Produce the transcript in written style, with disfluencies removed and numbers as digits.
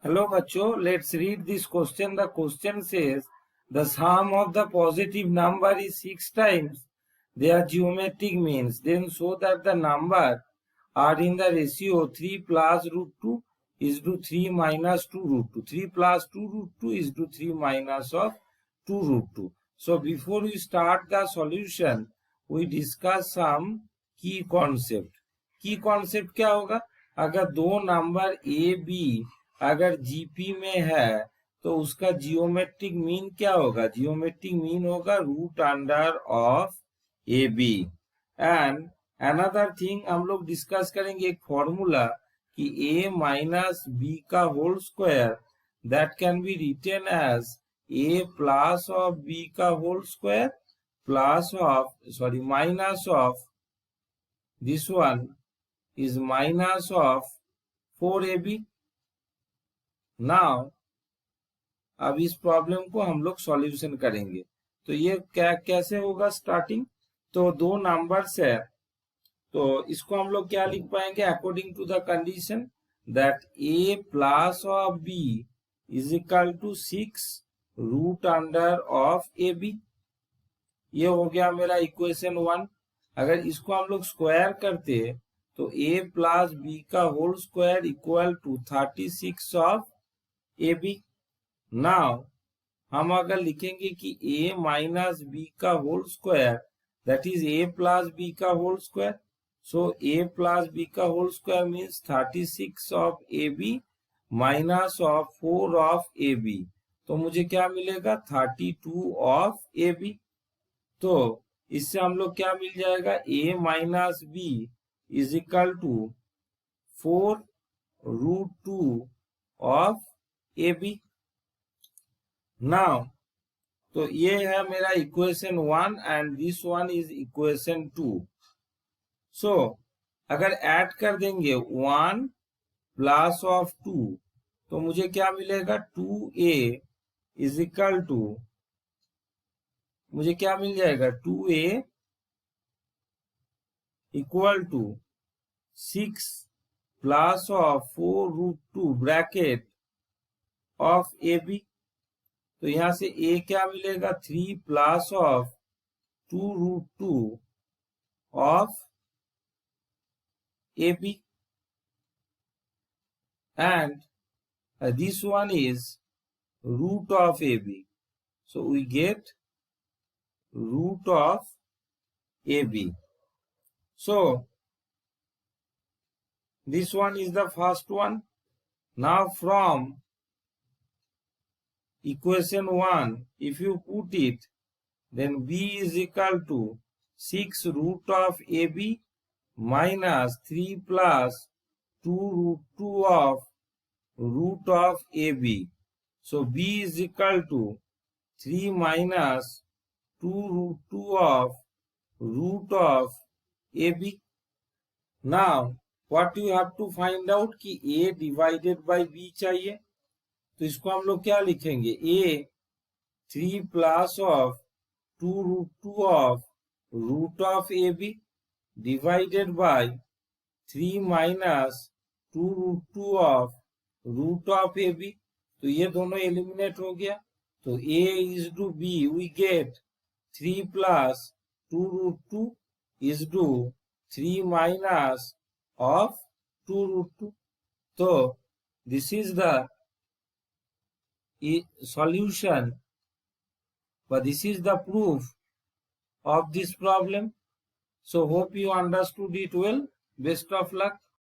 Hello, Bacho. Let's read this question. The question says the sum of the positive number is 6 times their geometric means. Then show that the number are in the ratio 3 plus root 2 is to 3 minus 2 root 2. 3 plus 2 root 2 is to 3 minus of 2 root 2. So before we start the solution, we discuss some key concept. Key concept क्या होगा? अगर दो number A B अगर GP में है तो उसका geometric mean क्या होगा? जियोमेट्रिक मीन होगा root under of A B. And another thing हम लोग डिस्कस करेंगे एक फॉर्मूला कि ए माइनस बी का whole square that can be written as A plus of B का whole square plus of minus of this one is minus of 4ab. Now अब इस problem को हम लोग सॉल्यूशन करेंगे. तो ये क्या कैसे होगा स्टार्टिंग? तो दो नंबर्स है तो इसको हम लोग क्या लिख पाएंगे? According to the condition that a plus of b is equal to 6 root under of ab. ये हो गया मेरा इक्वेशन 1. अगर इसको हम लोग स्क्वायर करते तो a प्लस बी का whole square equal to 36 of A B. Now हम अगर लिखेंगे कि a माइनस बी का whole square that is a plus B का whole square. So a plus B का whole square means 36 of A B minus of 4 of A B. तो मुझे क्या मिलेगा? 32 ऑफ ए बी. तो इससे हम लोग क्या मिल जाएगा? a minus b is equal to 4 root 2 of AB. Now, तो ये है मेरा equation 1 and this one is equation 2. सो अगर ऐड कर देंगे 1 प्लस ऑफ 2 तो मुझे क्या मिलेगा? 2a इज इक्वल टू मुझे क्या मिल जाएगा? 2a equal to 6 plus of 4 root 2 bracket of A B. तो यहां से a क्या मिलेगा? 3 plus of 2 root 2 of A B. And this one is root of A b. So we get root of A b. So, this one is the first one. Now from equation 1, if you put it, then b is equal to 6 root of ab minus 3 plus 2 root 2 of root of ab. So, b is equal to 3 minus 2 root 2 of root of AB. Now, what you have to find out कि A divided by B चाहिए. तो इसको हम लोग क्या लिखेंगे? A 3 plus of 2 root 2 of root of AB divided by 3 minus 2 root 2 of root of AB. तो ये दोनों एलिमिनेट हो गया. तो A is to B we get 3 plus 2 root 2 is to 3 minus of 2 root 2. So, this is the solution, but this is the proof of this problem. So, hope you understood it well. Best of luck.